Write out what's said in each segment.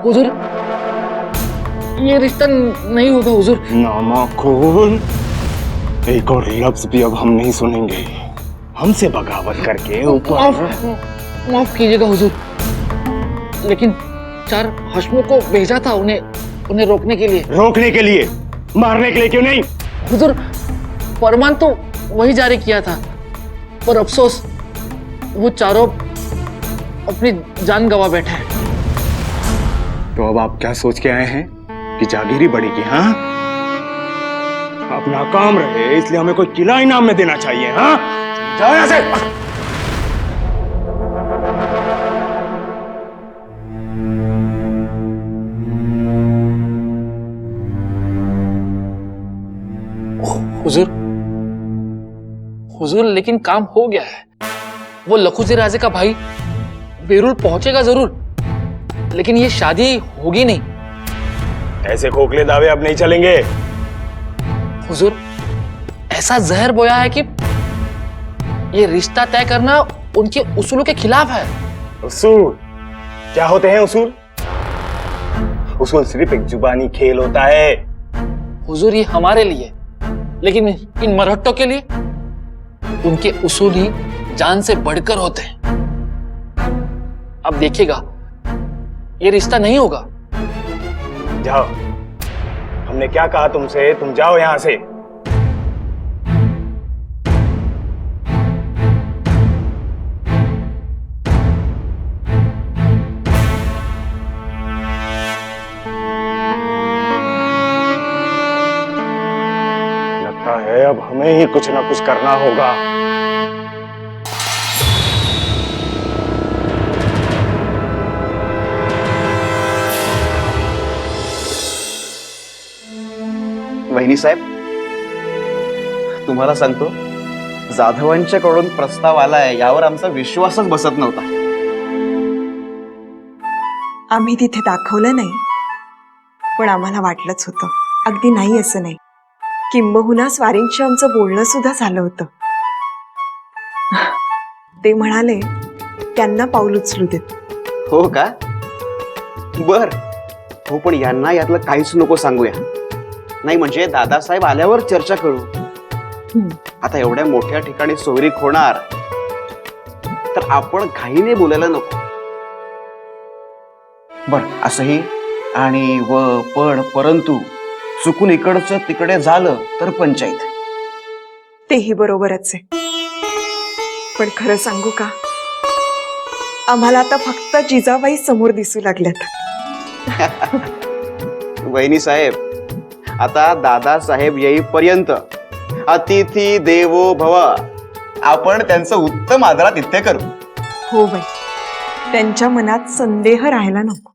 हुजूर, ये रिश्ता नहीं होगा हुजूर। नामाकूल, एक और लफ्ज भी अब हम नहीं सुनेंगे। हमसे बगावत करके ऊपर। माफ कीजिएगा हुजूर, लेकिन 4 हश्मों को भेजा था उन्हें रोकने के लिए। रोकने के लिए? मारने के लिए क्यों नहीं? हुजूर, फरमान तो वही जारी किया था, पर अफसोस वो चारों अपनी जान गंवा बैठे हैं। तो अब आप क्या सोच के आए हैं कि जागीरी बढ़ेगी? हाँ, आप नाकाम रहे इसलिए हमें कोई किला इनाम में देना चाहिए। हाँ, जाओ यहां से। हुजूर, हुजूर, लेकिन काम हो गया है। वो लखुजी राजे का भाई बेरुल पहुंचेगा जरूर, लेकिन ये शादी होगी नहीं। ऐसे खोखले दावे अब नहीं चलेंगे। हुजूर, ऐसा जहर बोया है कि ये रिश्ता तय करना उनके उसूलों के खिलाफ है। उसूल क्या होते हैं? उसूल उसूल सिर्फ एक जुबानी खेल होता है। हुजूर, ये हमारे लिए, लेकिन इन मरहट्टों के लिए उनके उसूल ही जान से बढ़कर होते हैं। अब देखिएगा, ये रिश्ता नहीं होगा। जाओ, हमने क्या कहा तुमसे? तुम जाओ यहां से। लगता है अब हमें ही कुछ ना कुछ करना होगा। वहिनी साहेब, तुम्हाला सांगतो, जाधवांच्याकडून प्रस्ताव आलाय यावर आमचा विश्वासच बसत नव्हता. आम्ही तिथे दाखवलं नाही, पण आम्हाला वाटलंच होतं. अगदी नाही असं नाही, किंबहुना स्वारींशी आमचं बोलणं सुद्धा झालं होतं. ते म्हणाले त्यांना पाऊल उचलू देत. हो का? बर. हो, पण यांना यातलं काहीच नको सांगूया. नाही म्हणजे दादासाहेब आल्यावर चर्चा करू. आता एवढ्या मोठ्या ठिकाणी सोयरीक होणार तर आपण घाईने बोलायला नको. बर, असंही आणि व पण परंतु चुकून इकडचं तिकडे झालं तर पंचायत. तेही बरोबरच आहे, पण खरं सांगू का, आम्हाला आता फक्त जिजाबाई समोर दिसू लागल्यात. वहिनी साहेब, आता दादासाहेब येईपर्यंत अतिथी देवो भव, आपण त्यांचं उत्तम आदरातिथ्य करू. हो बाई, त्यांच्या मनात संदेह राहायला नको.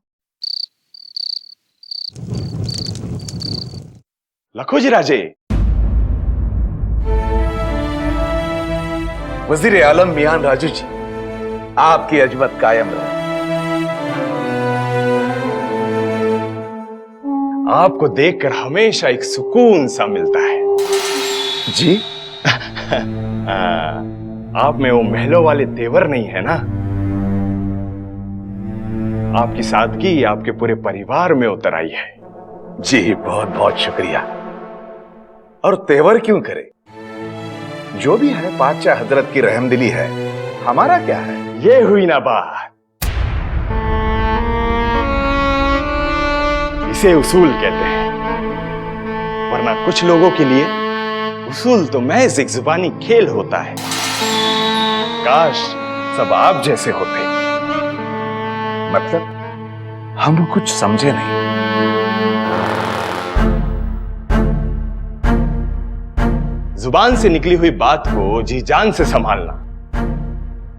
लखोजी राजे, वजीर आलम मियान राजू जी, आपकी अजमत कायम रहे. आपको देखकर हमेशा एक सुकून सा मिलता है. जी? आप में वो महलों वाले तेवर नहीं है ना. आपकी सादगी आपके पूरे परिवार में उतर आई है. जी, बहुत बहुत शुक्रिया. और तेवर क्यों करे? जो भी है पातशाह हजरत की रहमदिली है, हमारा क्या है? ये हुई ना बात. इसे उसूल कहते हैं, वरना कुछ लोगों के लिए उसूल तो महज एक जुबानी खेल होता है. काश सब आप जैसे होते. मतलब हम कुछ समझे नहीं. जुबान से निकली हुई बात को जी जान से संभालना,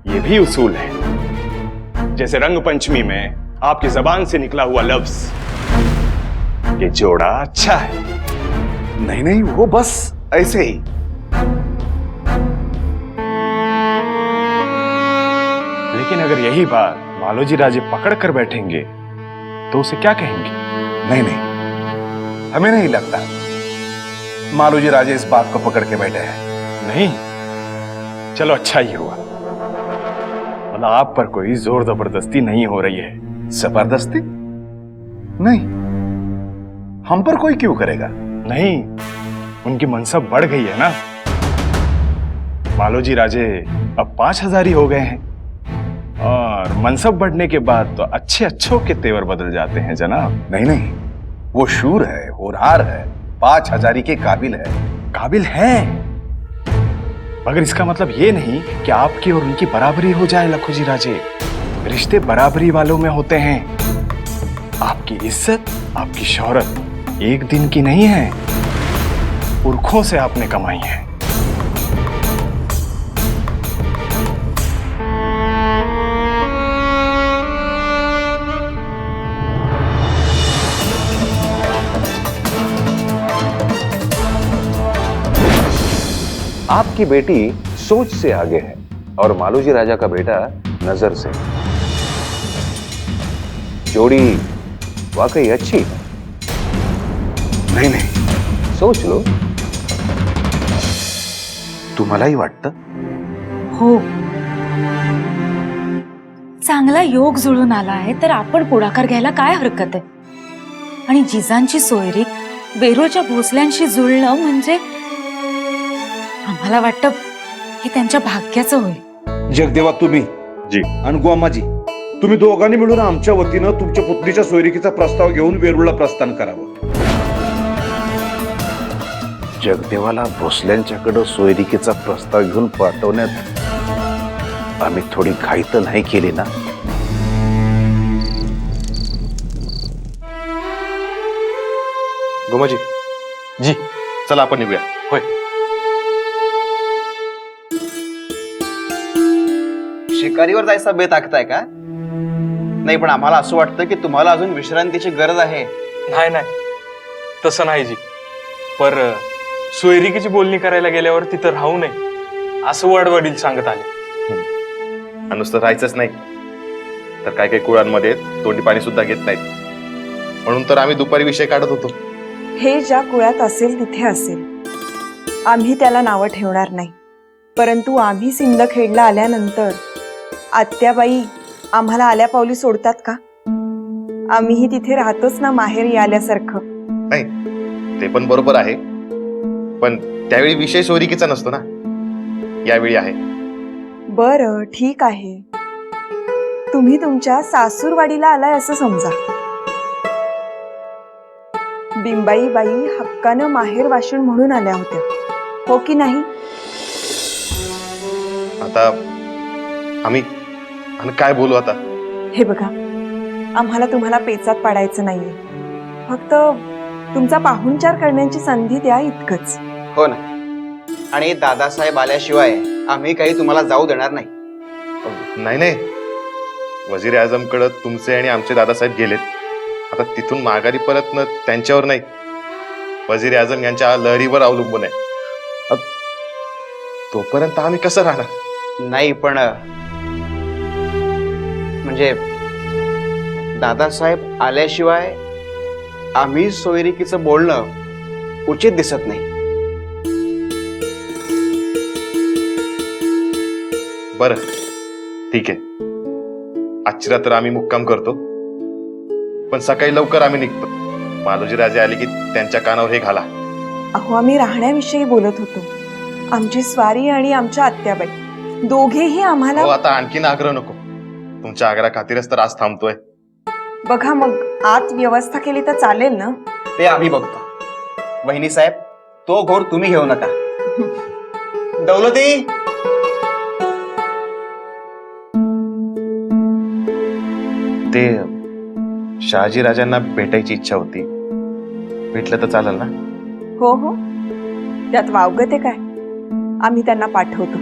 यह भी उसूल है. जैसे रंग पंचमी में आपकी जबान से निकला हुआ लफ्ज, ये जोड़ा अच्छा है. नहीं नहीं, वो बस ऐसे ही. लेकिन अगर यही बात मालोजी राजे पकड़ कर बैठेंगे तो उसे क्या कहेंगे? नहीं नहीं, हमें नहीं लगता मालोजी राजे इस बात को पकड़ के बैठे हैं. नहीं, चलो अच्छा ही हुआ. मतलब आप पर कोई जोर जबरदस्ती नहीं हो रही है. जबरदस्ती? नहीं, हम पर कोई क्यों करेगा? नहीं, उनकी मनसब बढ़ गई है ना। मालोजी राजे अब 5000 ही हो गए हैं, और मनसब बढ़ने के बाद तो अच्छे अच्छों के तेवर बदल जाते हैं जनाब। नहीं नहीं, वो शूर है, होनहार है, 5000 के काबिल है। काबिल है, मगर इसका मतलब ये नहीं कि आपकी और उनकी बराबरी हो जाए लखोजी राजे। रिश्ते बराबरी वालों में होते हैं। आपकी इज्जत, आपकी शोहरत एक दिन की नहीं है, पुरखों से आपने कमाई है। आपकी बेटी सोच से आगे है और मालोजी राजा का बेटा नजर से। जोड़ी वाकई अच्छी है। नहीं नहीं, सोच लो। तुम्हालाही वाटतं? हो, चांगला योग जुळून आला आहे तर आपण पुढाकार घ्यायला काय हरकत आहे? आणि जिजांची सोयरीक वेरूळच्या भोसल्यांशी जुळणं म्हणजे आम्हाला वाटतं हे त्यांच्या भाग्याचं होईल. जगदेवा, तुम्ही जी आणि गोमाजी, तुम्ही दोघांनी मिळून आमच्या वतीनं तुमच्या पुत्रीच्या सोयरिकीचा प्रस्ताव घेऊन वेरूळला प्रस्थान करावं. जगदेवाला भोसल्यांच्याकडे सोयरिकेचा प्रस्ताव घेऊन पाठवण्यात आम्ही थोडी घाई तर नाही केली ना? गोमाजी, जी चला आपण निघूया. होय. शिकारीवर जायचा बेत आखताय का? नाही, पण आम्हाला असं वाटतं की तुम्हाला अजून विश्रांतीची गरज आहे. नाही नाही, तसं नाही जी. पर सोयरिकीची बोलणी करायला गेल्यावर तिथं राहू नये असं वडवडील सांगत आले. आणि नुसतं राहायचंच नाही तर काही काही कुळांमध्ये तोंडी पाणी सुद्धा घेत नाहीत. म्हणून तर आम्ही दुपारी विषय काढत होतो. हे ज्या कुळात असेल तिथे असेल, आम्ही त्याला नावं ठेवणार नाही. परंतु आम्ही सिंदखेडला आल्यानंतर आत्याबाई आम्हाला आल्या पावली सोडतात का? आम्हीही तिथे राहतोच ना, माहेरी आल्यासारखं. नाही, ते पण बरोबर आहे, पण त्यावेळी विषय सोयरिकीचा नसतो ना, यावेळी आहे. बरं, ठीक आहे. तुम्ही तुमच्या सासूरवाडीला आलाय असं समजा. बिंबाई बाई हक्कानं माहेर वाशिण म्हणून आल्या होत्या, हो की नाही? आता आम्ही काय बोलू आता? हे बघा, आम्हाला तुम्हाला पेचात पाडायचं नाहीये. फक्त तुमचा पाहुणचार करण्याची संधी द्या, इतकंच. हो ना. आणि दादासाहेब आल्याशिवाय आम्ही काही तुम्हाला जाऊ देणार नाही. नाही नाही, वजीर आझमकडे तुमचे आणि आमचे दादासाहेब गेलेत. आता तिथून माघारी परतणं त्यांच्यावर नाही, वजीर आझम यांच्या लहरीवर अवलंबून आहे. तोपर्यंत आम्ही कसं राहणार? नाही, पण म्हणजे दादासाहेब आल्याशिवाय आम्ही सोयरिकीचं बोलणं उचित दिसत नाही. बरं, ठीक आहे. आजची रात्र आम्ही मुक्काम करतो, पण सकाळी लवकर आम्ही निघतो. मालोजी राजे आले की त्यांच्या कानावर हे घाला. अहो, आम्ही राहण्याविषयी बोलत होतो. आमची स्वारी आणि आमच्या आत्याबाई दोघेही आम्हाला. हो, आता आणखीन आग्रह नको. तुमच्या आग्रहा खातीरच तर आज थांबतोय. बघा, मग आत व्यवस्था केली तर चालेल ना? ते आम्ही बघतो. वहिनी साहेब, तो घोर तुम्ही घेऊ नका. दौलती, ते शहाजी राजांना भेटायची इच्छा होती. भेटलं तर चालेल ना? हो हो, त्यात वावगं ते काय, आम्ही त्यांना पाठवतो.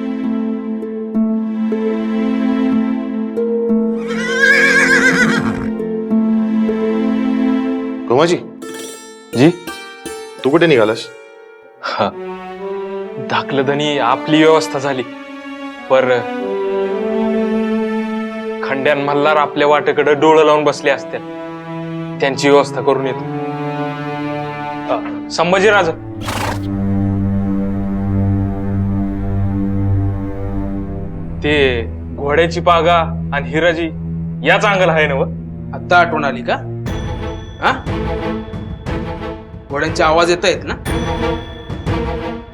गोमाजी जी, तू कुठे निघालास? हा, धाकलधनी आपली व्यवस्था झाली, पर खंड्यान मल्हार आपल्या वाटेकडे डोळं लावून बसले असत्या. त्यांची व्यवस्था करून येतो. संभाजीराज, ते घोड्याची पागा आणि हिराजी या चांगलं आहे ना? व आता आठवण आली का? हा? घोड्यांचे आवाज येत आहेत ना?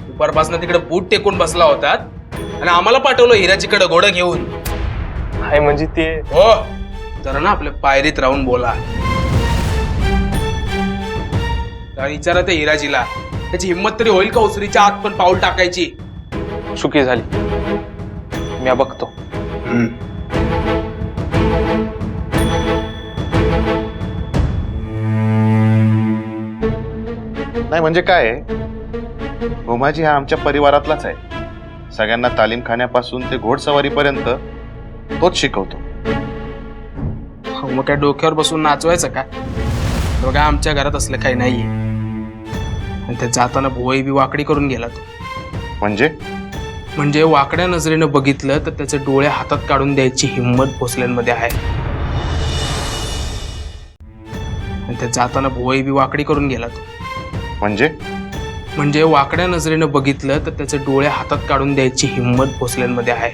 दुपारपासून तिकडे बूट टेकून बसला होतात आणि आम्हाला पाठवलं हिराचीकडे घोडं घेऊन. हाय म्हणजे ते हो, जरा ना आपल्या पायरीत राहून बोला. जरा विचारा त्या हिराजीला, त्याची हिंमत तरी होईल का उसरीच्या आत पण पाऊल टाकायची? चुकी झाली, मी बघतो. नाही म्हणजे काय आहे, भोमाजी हा आमच्या परिवारातलाच आहे. सगळ्यांना तालीम खाण्यापासून ते घोडसवारीपर्यंत तोच शिकवतो. हो, मग काय डोक्यावर बसून नाचवायचं का? बघा, आमच्या घरात असलं काही नाहीये. आणि त्या जाताना भुवई बी वाकडी करून गेला तो. म्हणजे वाकड्या नजरेनं बघितलं तर त्याचे डोळे हातात काढून द्यायची हिंमत भोसल्यांमध्ये आहे. आणि त्या जाताना भुवई बी वाकडी करून गेला तो. म्हणजे वाकड्या नजरेनं बघितलं तर त्याचे डोळे हातात काढून द्यायची हिंमत भोसल्यांमध्ये आहे.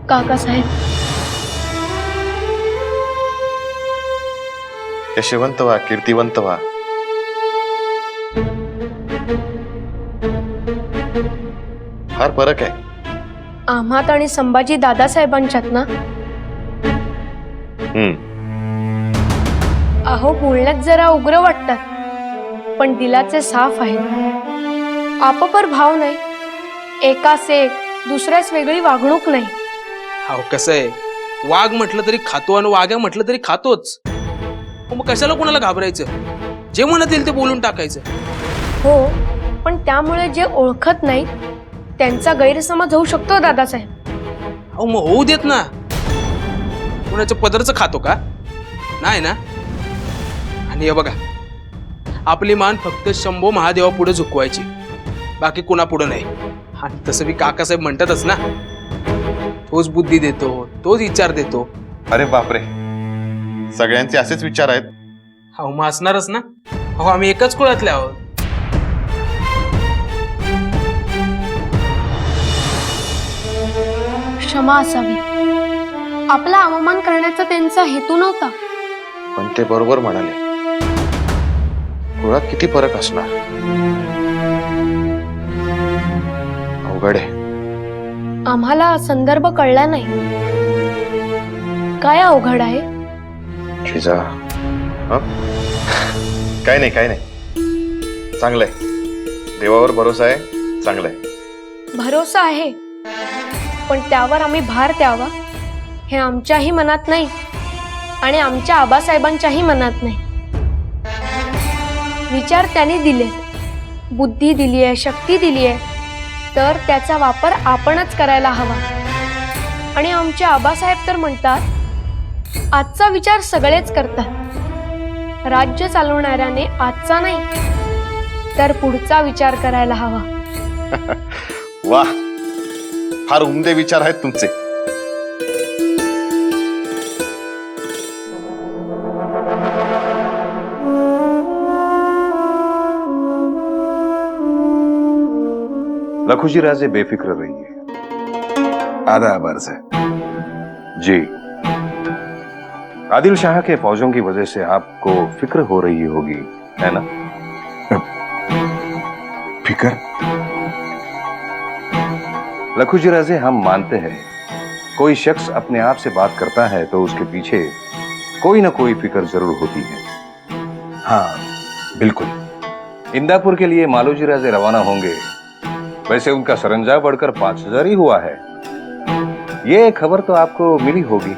काकासाहेब, यशवंत व्हा, कीर्तिवंत व्हा. फार फरक आहे. आम्हात आणि संभाजी दादासाहेबांच्यात ना. अहो, बोलण्यात जरा उग्र वाटतात, पण दिलाचे साफ आहेत. आपापर भाव नाही, एकास एक, दुसऱ्याच वेगळी वागणूक नाही. हो, कसं आहे, वाघ म्हटलं तरी खातो आणि वाघ्या म्हटलं तरी खातोच. मग कशाला कोणाला घाबरायचं? जे म्हणत येईल ते बोलून टाकायचं. हो, पण त्यामुळे जे ओळखत नाही त्यांचा गैरसमज होऊ शकतो दादासाहेब. अहो, मग होऊ देत ना. कोणाच्या पदरचं खातो का? नाही ना. आणि हे बघा, आपली मान फक्त शंभो महादेवा पुढे झुकवायची, बाकी कुणा पुढे नाही. आणि तसं बी काकासाहेब म्हणतातच ना, तोच बुद्धी देतो, तोच विचार देतो. अरे बापरे, सगळ्यांचे असेच विचार आहेत. हो, मग असणारच ना. अहो, आम्ही एकाच कुळातले आहोत. क्षमा असावी. आपला अवमान करण्याचा त्यांचा हेतू नव्हता. पण ते बरोबर म्हणाले. कुळात किती फरक असणार. अवघड आहे. आम्हाला संदर्भ कळला नाही. काय अवघड आहे? जिजा, काय नाही, चांगलंय. देवावर भरोसा आहे, चांगलंय. भरोसा आहे, पण त्यावर आम्ही भार द्यावा हे आमच्याही मनात नाही आणि आमच्या आबासाहेबांच्याही मनात नाही. विचार त्यांनी दिले, बुद्धी दिली आहे, शक्ती दिली आहे, तर त्याचा वापर आपणच करायला हवा. आणि आमचे आबासाहेब तर म्हणतात, आजचा विचार सगळेच करतात. राज्य चालवणाऱ्याने आजचा नाही तर पुढचा विचार करायला हवा. वाह, फार उमदे विचार आहेत तुमचे. लखूजी राजे, बेफिक्र रहिए. आदाब अर्ज है. जी, आदिल शाह के फौजों की वजह से आपको फिक्र हो रही होगी, है ना? फिक्र? लखूजी राजे, हम मानते हैं कोई शख्स अपने आप से बात करता है तो उसके पीछे कोई ना कोई फिक्र जरूर होती है. हाँ, बिल्कुल. इंदापुर के लिए मालोजी राजे रवाना होंगे. वैसे उनका सरंजाम बढ़कर 5000 ही हुआ है. ये खबर तो आपको मिली होगी.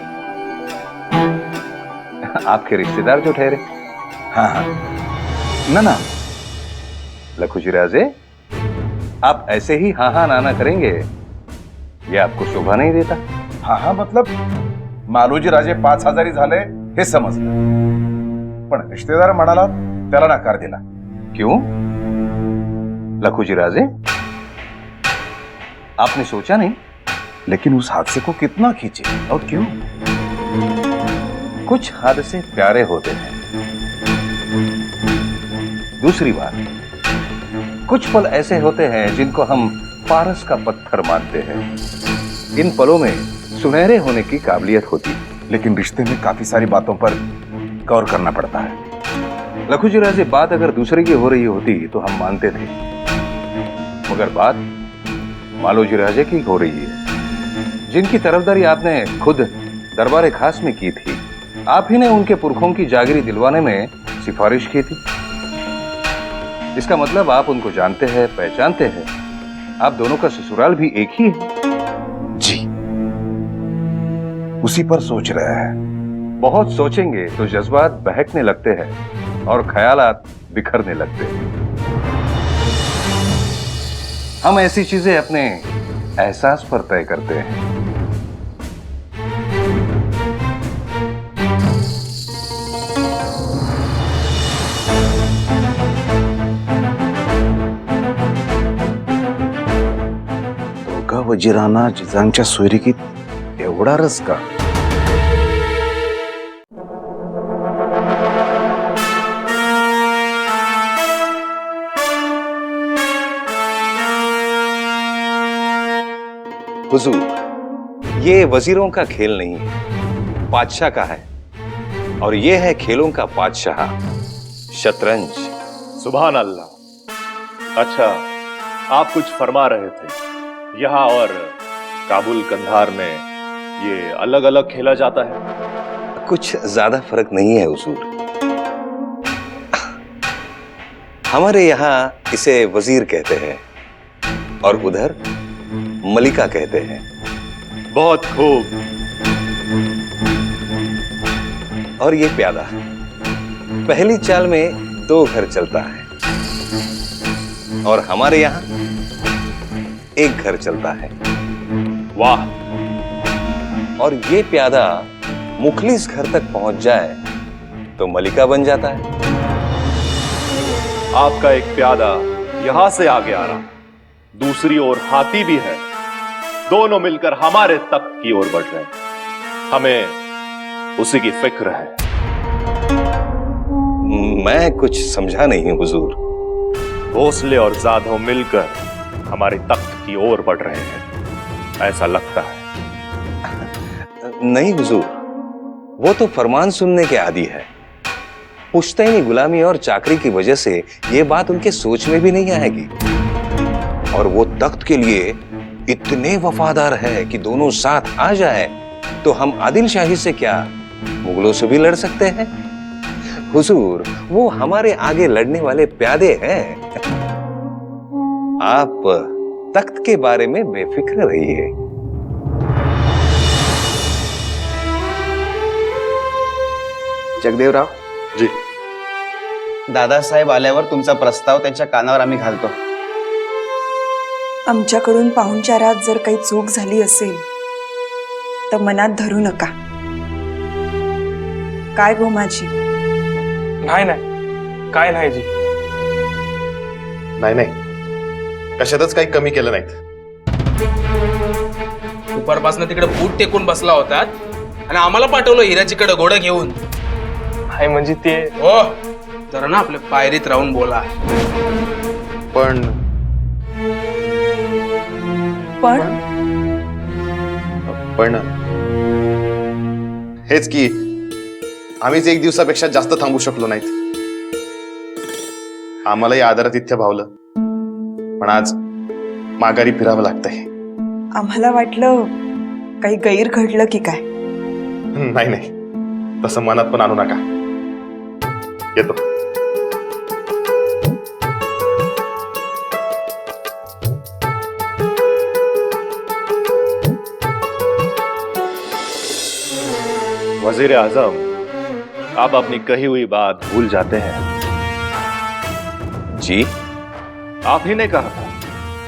आपके रिश्तेदार जो ठहरे. हाँ हाँ, ना. लखूजी राजे, आप ऐसे ही हाँ हाँ ना करेंगे, ये आपको शोभा नहीं देता. हा मतलब मालोजी राजे 5000 झाले हे समजलं, पण रिश्तेदार म्हणाला त्याला नकार दिला. क्यों? लखूजी राजे, आपने सोचा नहीं? लेकिन उस हादसे को कितना खींचे और क्यों? कुछ हादसे प्यारे होते हैं. दूसरी बात, कुछ पल ऐसे होते हैं जिनको हम पारस का पत्थर मानते हैं. इन पलों में सुनहरे होने की काबिलियत होती है, लेकिन रिश्ते में काफी सारी बातों पर गौर करना पड़ता है। लखू जी राजे, बात अगर दूसरे की हो रही होती तो हम मानते थे, मगर बात मालो जी राजे की हो रही है, जिनकी तरफदारी आपने खुद दरबार खास में की थी। आप ही ने उनके पुरखों की जागीरी दिलवाने में सिफारिश की थी। इसका मतलब आप उनको जानते हैं, पहचानते हैं। आप दोनों का ससुराल भी एक ही है। जी, उसी पर सोच रहे हैं। बहुत सोचेंगे तो जज्बात बहकने लगते हैं और ख्यालात बिखरने लगते हैं। हम ऐसी चीजें अपने एहसास पर तय करते हैं। दोघा वजीरांना जिजांच्या सोयरिकीत एवढा रस का? हुजूर, ये वजीरों का खेल नहीं है, बादशाह का है। और ये है खेलों का बादशाह, शतरंज। सुभान अल्लाह। अच्छा, आप कुछ फरमा रहे थे। यहाँ और काबुल कंधार में ये अलग अलग खेला जाता है? कुछ ज्यादा फर्क नहीं है हुजूर। हमारे यहाँ इसे वजीर कहते हैं और उधर मलिका कहते हैं। बहुत खूब। और ये प्यादा, पहली चाल में 2 घर चलता है और हमारे यहाँ 1 घर चलता है। वाह। और ये प्यादा मुखलिस घर तक पहुंच जाए तो मलिका बन जाता है। आपका एक प्यादा यहां से आगे आ रहा, दूसरी ओर हाथी भी है, दोनों मिलकर हमारे तख्त की ओर बढ़ रहे हैं। हमें उसी की फिक्र है। मैं कुछ समझा नहीं हुजूर। भोसले और जाधव मिलकर हमारे तख्त की ओर बढ़ रहे हैं, ऐसा लगता है। नहीं हुजूर, वो तो फरमान सुनने के आदी है। पुश्तैनी गुलामी और चाकरी की वजह से ये बात उनके सोच में भी नहीं आएगी। और वो तख्त के लिए इतने वफादार है कि दोनों साथ आ जाए तो हम आदिल शाही से क्या, मुगलों से भी लड़ सकते हैं। हुजूर, वो हमारे आगे लड़ने वाले प्यादे हैं। आप तख्त के बारे में बेफिक्र रहिए। जगदेवराव जी। दादासाहेब आल्यावर तुमचा प्रस्ताव त्यांच्या कानावर आम्ही घालतो. आमच्याकडून पाहुणचारात जर काही चूक झाली असेल तर मनात धरू नका. काय गो माझी? नाही नाही, काय नाही जी. नाही, कशातच काही कमी केलं नाहीत. दुपारपासून तिकडे बूट टेकून बसला होतात आणि आम्हाला पाठवलं हिराचीकडे घोडं घेऊन. हाय म्हणजे ते हो, जरा ना आपल्या पायरीत राहून बोला. पण पण पण हेच की आम्हीच 1 दिवसापेक्षा जास्त थांबू शकलो नाहीत. आम्हालाही आदरातिथ्य भावलं, पण आज माघारी फिरावं लागतंय. आम्हाला वाटलं काही गैर घडलं की काय. नाही नाही, तसं मनात पण आणू नका. येतो. वजीर आजम, आप अपनी कही हुई बात भूल जाते हैं। जी, आप ही ने कहा था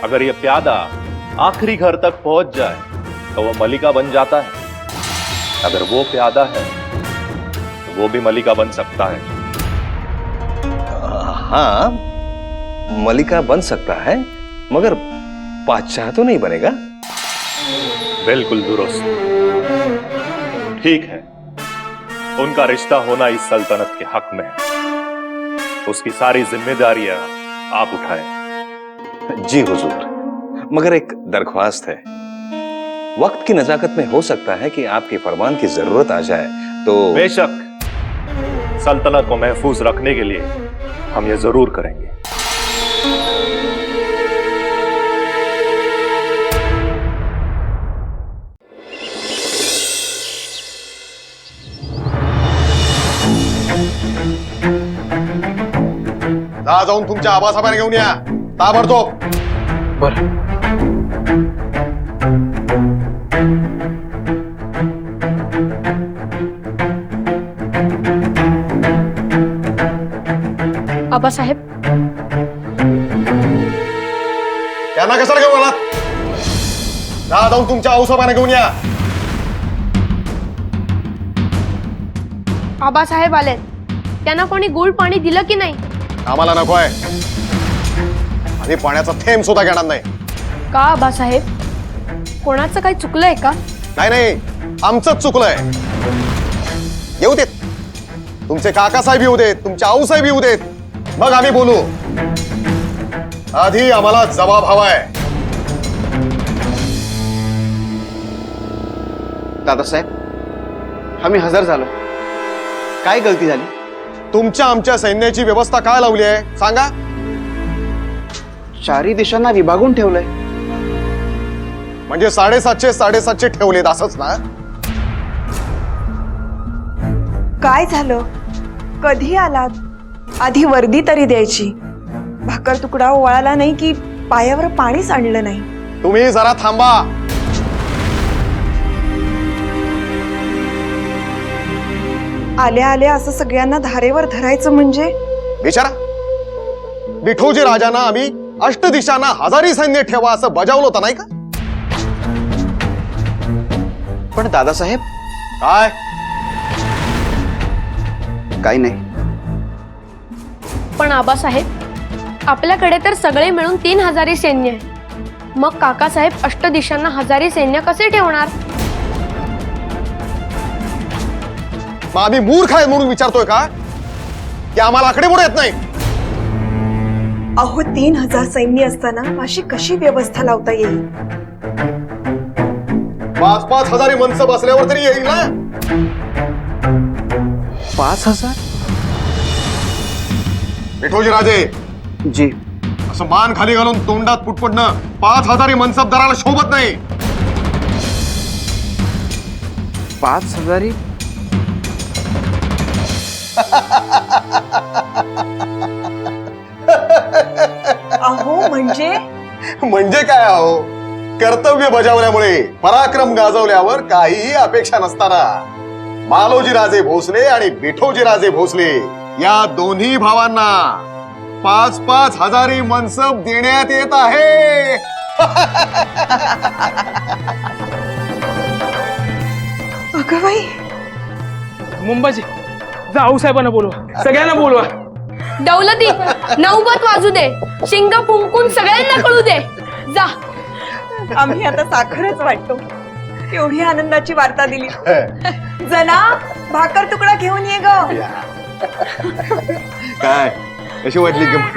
अगर ये प्यादा आखिरी घर तक पहुंच जाए तो वो मलिका बन जाता है। अगर वो प्यादा है तो वो भी मलिका बन सकता है। हाँ, मलिका बन सकता है, मगर बादशाह तो नहीं बनेगा। बिल्कुल दुरुस्त, ठीक है। उनका रिश्ता होना इस सल्तनत के हक में है, उसकी सारी जिम्मेदारियां आप उठाएं। जी हुजूर, मगर एक दरख्वास्त है। वक्त की नजाकत में हो सकता है कि आपके फरमान की जरूरत आ जाए, तो बेशक सल्तनत को महफूज रखने के लिए हम ये जरूर करेंगे। जा जाऊन तुमच्या आबासाहेबांना घेऊन या ताबडतोब. बरं. आबासाहेब, त्यांना कशाला घेऊन आलात? जा जाऊन तुमच्या आऊसाहेबांना घेऊन या. आबासाहेब आलेत. त्यांना कोणी गुळ पाणी दिलं की नाही? आम्हाला नकोय. आणि पाण्याचा थेंब सुद्धा घेणार नाही. का आबासाहेब, कोणाचं काही चुकलंय का? नाही नाही, आमचंच चुकलंय. येऊ देत, तुमचे काकासाहेब येऊ देत, तुमचे आऊसाहेब येऊ देत, मग आम्ही बोलू. आधी आम्हाला जबाब हवाय. दादासाहेब, आम्ही हजर झालो. काय गलती झाली? तुमच्या आमच्या सैन्याची व्यवस्था काय लावली आहे सांगा. चारी दिशांना विभागून ठेवलंय. म्हणजे 750 ठेवलेत असंच ना? काय झालं? कधी आलात? आधी वर्दी तरी द्यायची. भाकर तुकडा ओवाळला नाही की पायावर पाणी सांडलं नाही. तुम्ही जरा थांबा. आल्या आल्या असं सगळ्यांना धारेवर धरायचं म्हणजे? विचारा, विठोजी राजांना आम्ही अष्टदिशांना हजारी सैन्य ठेवा असं बजावलं होतं नाही का? पण दादासाहेब, काय काही नाही. पण आबासाहेब, आपल्याकडे तर सगळे मिळून 3000 सैन्य आहे. मग काकासाहेब अष्टदिशांना हजारी सैन्य कसे ठेवणार? मग आम्ही मूर्ख आहे म्हणून विचारतोय का की आम्हाला आकडेमोड येत नाही? अहो, 3000 सैन्य असताना अशी कशी व्यवस्था लावता येईल? 5-5 हजारी मनसब असल्यावर तरी येईल ना? 5000? विठोजी राजे, जी. असं मान खाली घालून तोंडात पुटपडणं 5000 मनसबदाराला शोभत नाही. 5000? अहो, म्हणजे काय आहो? कर्तव्य बजावल्यामुळे, पराक्रम गाजवल्यावर काहीही अपेक्षा नसताना मालोजी राजे भोसले आणि विठोजी राजे भोसले या दोन्ही भावांना 5-5 हजारी मनसब देण्यात येत आहे. अगं बाई, मुंबाजी, जा आऊसाहेबांना बोलवा, सगळ्यांना बोलवा. दौलती, नौबत वाजू दे, शिंग फुंकून सगळ्यांना कळू दे. जा. आम्ही आता साखरच वाटतो. एवढी आनंदाची वार्ता दिली. जना, भाकर तुकडा घेऊन ये ग. काय कशी वाटली गंमत?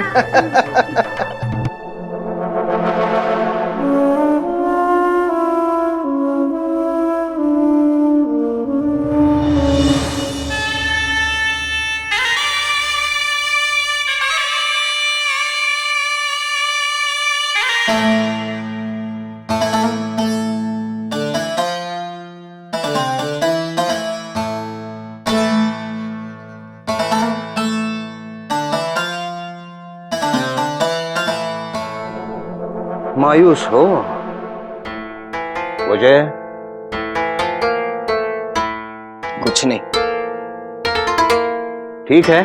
मायूस हो? वजह? कुछ नहीं. ठीक है,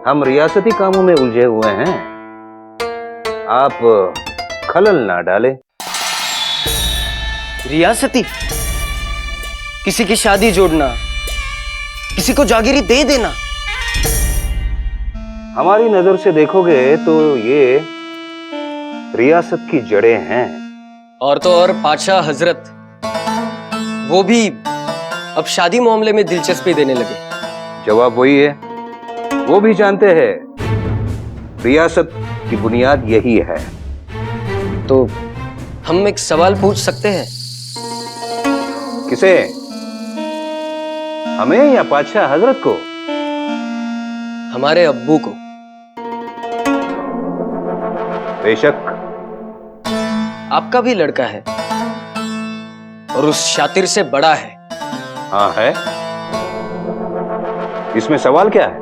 हम रियासती कामों में उलझे हुए हैं, आप खलल ना डालें। रियासती? किसी की शादी जोड़ना, किसी को जागीरी दे देना? हमारी नजर से देखोगे तो ये रियासत की जड़ें हैं। और तो और पातशाह हजरत, वो भी अब शादी मामले में दिलचस्पी देने लगे। जवाब वही है, वो भी जानते हैं रियासत की बुनियाद यही है। तो हम एक सवाल पूछ सकते हैं? किसे? हमें या पातशाह हजरत को? हमारे अब्बू को। बेशक। आपका भी लड़का है और उस शातिर से बड़ा है। हाँ है। इसमें सवाल क्या है?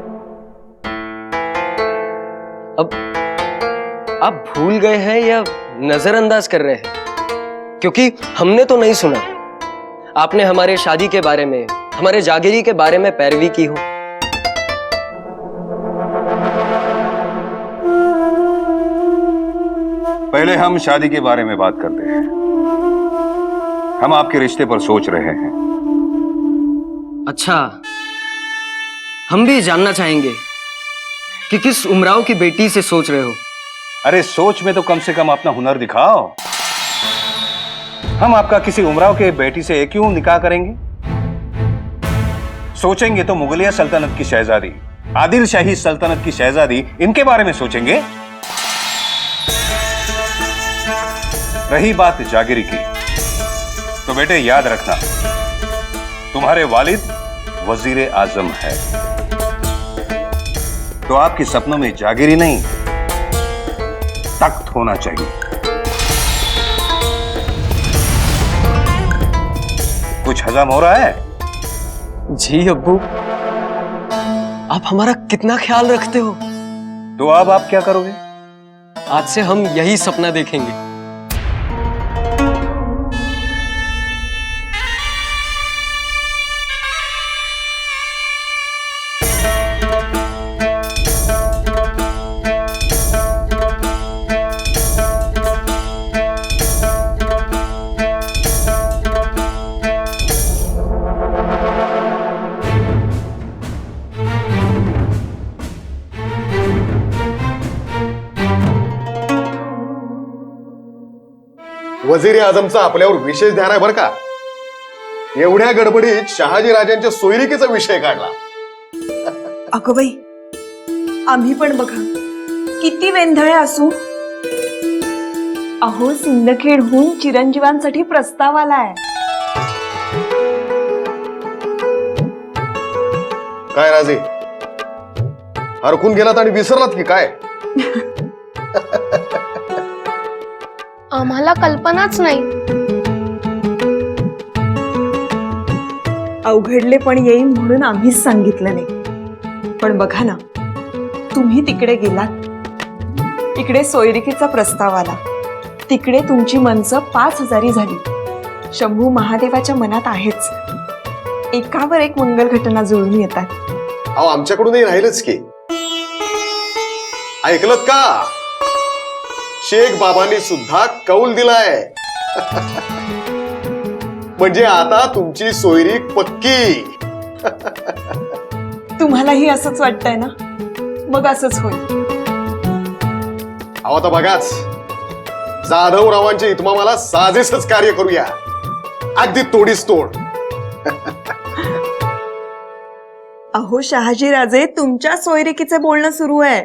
अब आप भूल गए हैं या नजरअंदाज कर रहे हैं? क्योंकि हमने तो नहीं सुना आपने हमारे शादी के बारे में, हमारे जागीरी के बारे में पैरवी की हो। पहले हम शादी के बारे में बात करते हैं। हम आपके रिश्ते पर सोच रहे हैं। अच्छा, हम भी जानना चाहेंगे कि किस उमराव की बेटी से सोच रहे हो? अरे सोच में तो कम से कम अपना हुनर दिखाओ। हम आपका किसी उमराव के बेटी से क्यों निकाह करेंगे? सोचेंगे तो मुगलिया सल्तनत की शहजादी, आदिल शाही सल्तनत की शहजादी, इनके बारे में सोचेंगे। रही बात जागीरी की, तो बेटे याद रखना, तुम्हारे वालिद वजीर आजम है, तो आपके सपनों में जागीरी नहीं, तख्त होना चाहिए। कुछ हजम हो रहा है? जी अब्बू, आप हमारा कितना ख्याल रखते हो। तो अब आप क्या करोगे? आज से हम यही सपना देखेंगे। वजीर आजमचा आपल्यावर विशेष ध्यान आहे बरं का. एवढ्या गडबडीत शहाजी राजांच्या सोयरिकीचा विषय काढला. अगं बाई, आम्ही पण बघा किती वेंधळे असू. अहो, सिंदखेडहून चिरंजीवांसाठी प्रस्ताव आलाय. काय राजे, हरकून गेलात आणि विसरलात की काय? आम्हाला कल्पनाच नाही. अवघडले पण येईल म्हणून आम्हीच सांगितलं नाही. पण बघा ना, तुम्ही तिकडे गेलात, इकडे सोयरिकीचा प्रस्ताव आला, तिकडे तुमची मनसं 5000 झाली. शंभू महादेवाच्या मनात आहेच. एकावर एक मंगल घटना जुळून येतात. अहो, आमच्याकडूनही राहिलच की. ऐकलत का? शेख बाबांनी सुद्धा कौल दिलाय. म्हणजे आता तुमची सोयरीक पक्की. तुम्हालाही असंच वाटतंय ना? मग असंच होईल. अहो, आता बघाच, जाधवरावांच्या इतमामाला साजेसच कार्य करूया. अगदी तोडीस तोड. अहो शहाजी राजे, तुमच्या सोयरिकीचे बोलणं सुरू आहे.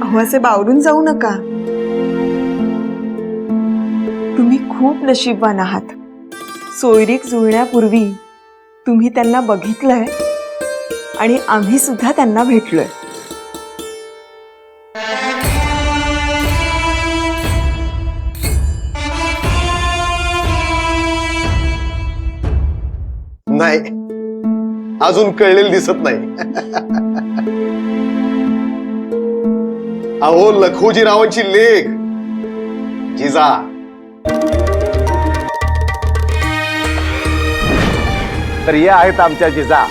अहो, असे बावरून जाऊ नका. तुम्ही खूप नशीबवान आहात. सोयरीक जुळण्यापूर्वी तुम्ही त्यांना बघितलंय आणि आम्ही सुद्धा त्यांना भेटलोय. नाही, अजून कळलेलं दिसत नाही. अहो, लखोजीरावांची लेक जिजा. तर या आहेत आमच्या जिजा.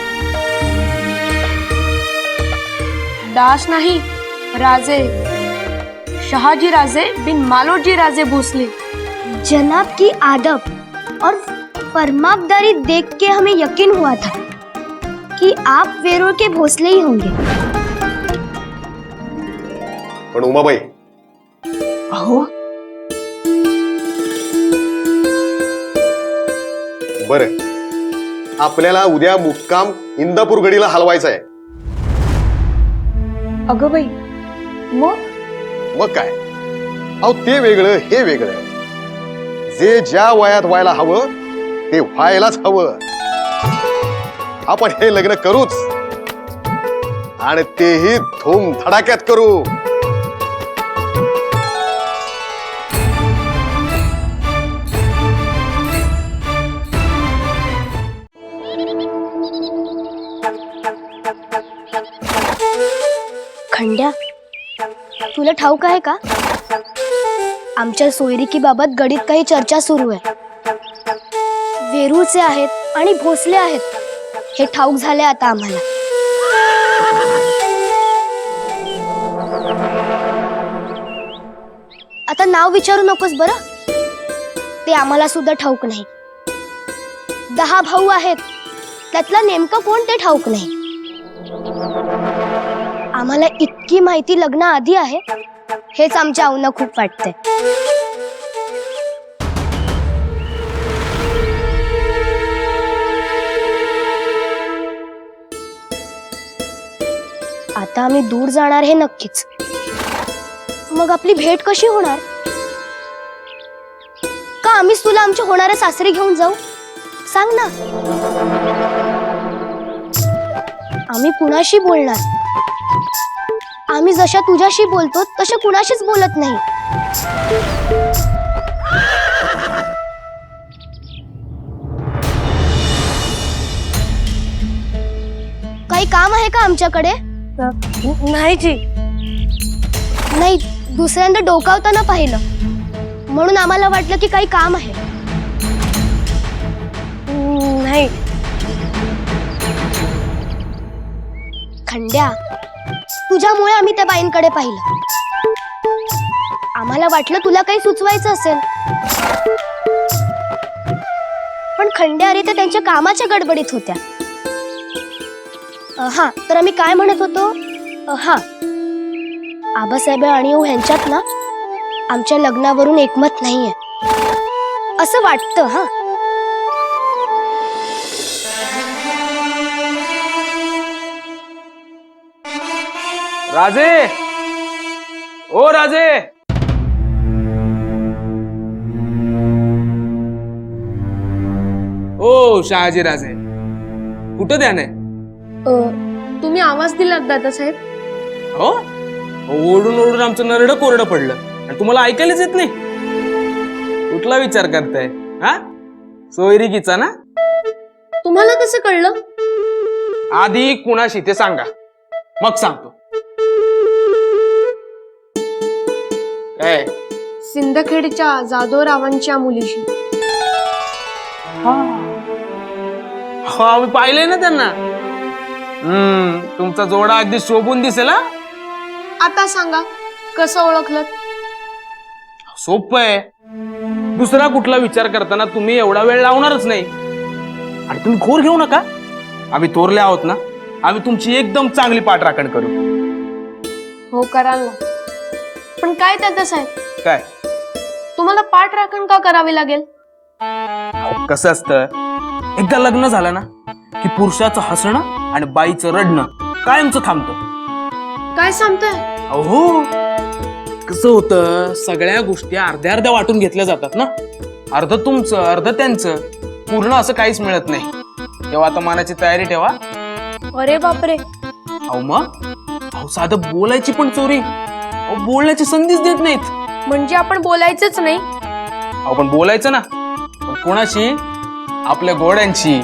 दास नहीं, राजे. शहाजी राजे बिन मालोजी राजे भोसले. जनाब की आदब और फरमाबदारी देख के हमें यकीन हुआ था कि आप वेरूळ के भोसले ही होंगे. पण उमाबाई, अहो, बरं, आपल्याला उद्या मुक्काम इंदापूर गडीला हलवायचा आहे. अगं बाई, मग मग काय, अहो ते वेगळं हे वेगळं. जे ज्या वयात व्हायला हवं ते व्हायलाच हवं. आपण हे लग्न करूच आणि तेही धूम धडाक्यात करू. खंड्या, तुला ठाऊक आहे का, आमच्या सोयरिकीबाबत गडीत काही चर्चा सुरू आहे. वेरूळचे आहेत आणि भोसले आहेत हे ठाऊक झाले आता आम्हाला. आता नाव विचारू नकोस बरं, ते आम्हाला सुद्धा ठाऊक नाही. 10 भाऊ आहेत, त्यातला नेमकं कोण ते ठाऊक नाही. आम्हाला इतकी माहिती लग्न आधी आहे हेच आमच्या आऊंना खूप वाटतंय. आता आम्ही दूर जाणार हे नक्कीच. मग आपली भेट कशी होणार? का आम्हीच तुला आमच्या होणाऱ्या सासरी घेऊन जाऊ? सांग ना. आम्ही कुणाशी बोलणार? आम्ही जशा तुझ्याशी बोलतो तशा कुणाशीच बोलत नाही. काही काम आहे का आमच्याकडे? नाही जी. नाही, दुसऱ्यांदा डोकावताना पाहिलं म्हणून आम्हाला वाटलं की काही काम आहे. नाही खंड्या, तुझ्यामुळे आम्ही त्या बाईंकडे पाहिलं. आम्हाला वाटलं तुला काही सुचवायचं असेल, पण खंड्या अरे त्या त्यांच्या कामाच्या गडबडीत होत्या. हा, तर आम्ही काय म्हणत होतो? हा, आबासाहेब आणि ह्यांच्यात ना आमच्या लग्नावरून एकमत नाहीये असं वाटतं. हा, राजे, ओ राजे. ओ शहाजी राजे, कुठं ध्यान आहे? तुम्ही आवाज दिलात दादासाहेब. हो, ओरडून ओरडून आमचं नरडं कोरडं पडलं आणि तुम्हाला ऐकायलाच येत नाही. कुठला विचार करताय? हा, सोयरिकीचा ना? तुम्हाला कसं कळलं? आधी कुणाशी ते सांगा, मग सांगतो. काय? सिंदखेडच्या जाधवरावांच्या मुलीशी. हो, आम्ही पाहिलंय ना त्यांना. तुमचा जोडा अगदी शोभून दिसेल. आता सांगा कसं ओळखलं? सोपं आहे. दुसरा कुठला विचार करताना तुम्ही एवढा वेळ लावणारच नाही. आणि तुम्ही घोर घेऊ नका, आम्ही थोरले आहोत ना. आम्ही तुमची एकदम चांगली पाठराखण करू. हो, कराल ना. पण काय दादासाहेब, काय तुम्हाला पाठराखण का करावी लागेल? कसं असतं, एकदा लग्न झालं ना की पुरुषाचं हसणं आणि बाईचं रडणं कायमचं थांबतं. काय सांगताय? अहो, कसं होतं, सगळ्या गोष्टी अर्ध्या अर्ध्या वाटून घेतल्या जातात ना. अर्ध तुमचं अर्ध त्यांचं, पूर्ण असं काहीच मिळत नाही. तेव्हा आता मनाची तयारी ठेवा. अरे बापरे. अहो मग, अहो साधं बोलायची पण चोरी. अहो बोलण्याची संधीच देत नाहीत. म्हणजे आपण बोलायचंच नाही? आपण बोलायचं ना, पण कोणाशी? आपल्या घोड्यांची.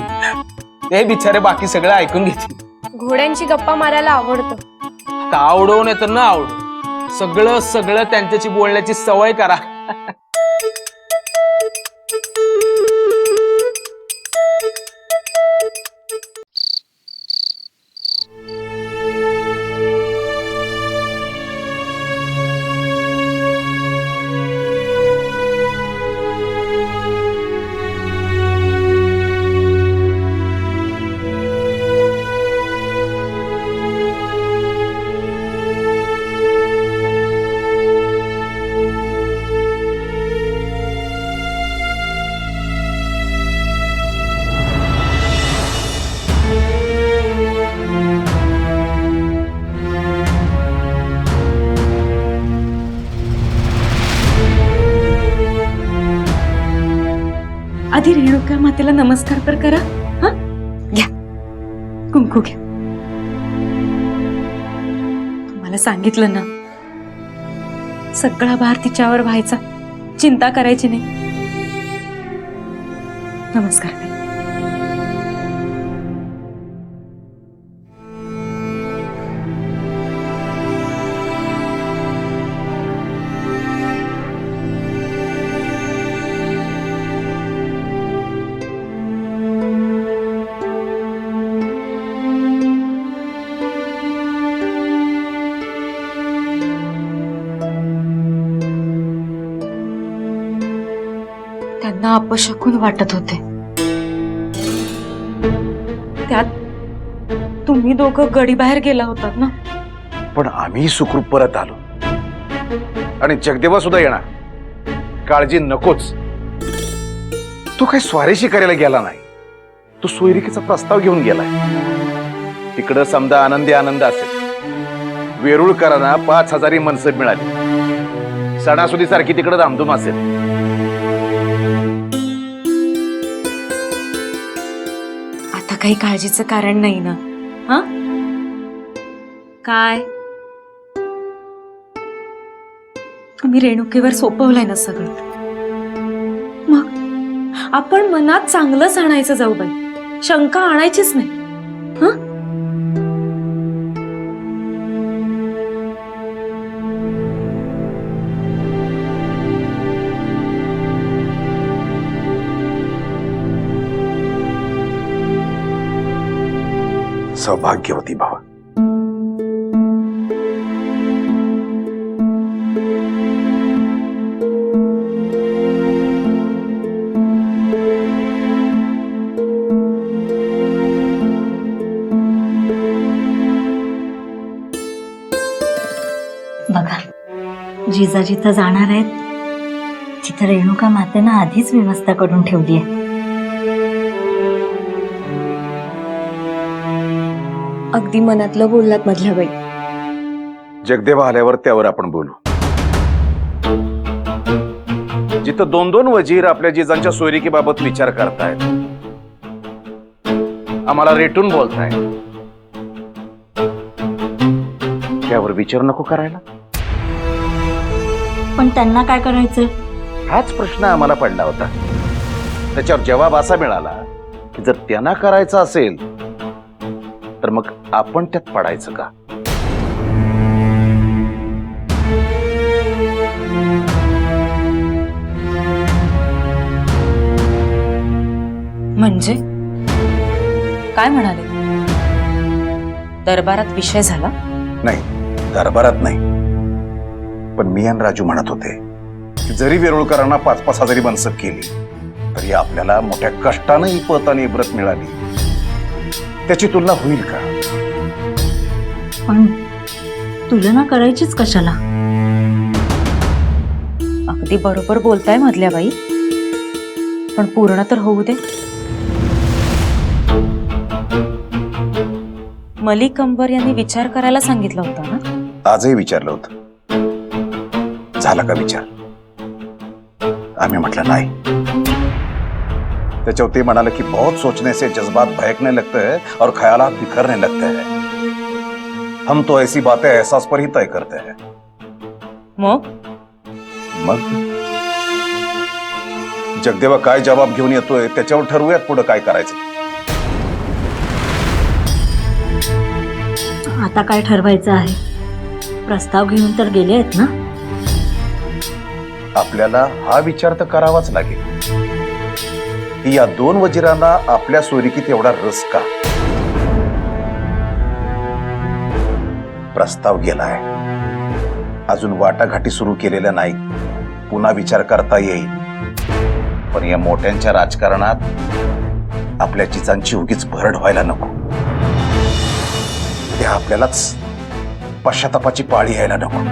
ते बिचारे बाकी सगळं ऐकून घेतील. घोड्यांची गप्पा मारायला आवडतं. आता आवडो नाही तर न आवडो, सगळं सगळं त्यांच्याशी बोलण्याची सवय करा. आधी रेणुका मातेला नमस्कार तर करा. हा घ्या कुंकू घ्या. तुम्हाला सांगितलं ना, सगळा भार तिच्यावर व्हायचा, चिंता करायची नाही. नमस्कार करा. त्यांना अपशकुन वाटत होते. त्यात तुम्ही दोघं गडी बाहेर गेला होतात ना. पण आम्ही सुखरूप परत आलो आणि जगदेवा सुद्धा येणार. काळजी नकोच. तू काही स्वारीशी करायला गेला नाही, तू सोयरिकीचा प्रस्ताव घेऊन गेलाय. तिकडं समजा आनंदी आनंद असेल, वेरुळकरांना 5,000 मनसब मिळाली, सणासुदी सारखी तिकडं धामधूम असेल. आता काही काळजीचं कारण नाही ना. हा काय तुम्ही रेणुकेवर सोपवलंय ना सगळं. मग आपण मनात चांगलंच आणायचं जाऊ बाई, शंका आणायचीच नाही. हा सौभाग्यवती भावा. बघा, जिजा जिथं जाणार आहेत तिथं रेणुका मातेनं आधीच व्यवस्था करून ठेवली आहे. अगदी मनातलं बोललात मधल्या बाई. जगदेवा आल्यावर त्यावर आपण बोलू. जिथं 2-2 वजीर आपल्या जिजांच्या सोयरिकीबाबत विचार करतायत, आम्हाला रेटून बोलताय, त्यावर विचार नको करायला. पण त्यांना काय करायचं? हाच प्रश्न आम्हाला पडला होता. त्याच्यावर जवाब असा मिळाला की जर त्यांना करायचं असेल तर मग आपण त्यात पडायचं का? म्हणजे काय म्हणाले? दरबारात विषय झाला? नाही, दरबारात नाही. पण मी आणि राजू म्हणत होते की जरी वेरुळकरांना 5-5 हजारी मनसब केली तरी आपल्याला मोठ्या कष्टानं ही पत आणि इब्रत मिळाली, त्याची तुलना होईल का? पण तुलना करायचीच कशाला? अगदी बरोबर बोलताय मधल्या बाई, पण पूर्ण तर होऊ दे. मलिक अंबर यांनी विचार करायला सांगितलं होतं ना? आजही विचारलं होतं. झाला का विचार? आम्ही म्हटलं नाही. त्याच्यावर ते म्हणाले की बहुत सोचने से जज्बात बहकने लगते हैं और ख्यालात बिखरने लगते हैं. हम तो ऐसी बातें एहसास पर ही तय करते हैं. मग जगदेवा काय जवाब घेऊन येतोय त्याच्यावर ठरवूयात पुढे काय करायचं. आता काय ठरवायचं आहे? प्रस्ताव घेऊन तर गेले आहेत ना. आपल्याला हा विचार तर करावाच लागेल की या 2 वजिरांना आपल्या सोयरिकीत एवढा रस का? प्रस्ताव गेलाय, अजून वाटाघाटी सुरू केलेल्या नाही. पुन्हा विचार करता येईल. पण या मोठ्यांच्या राजकारणात आपल्या जिजांची उगीच भरड व्हायला नको. त्या आपल्यालाच पश्चातापाची पाळी यायला नको.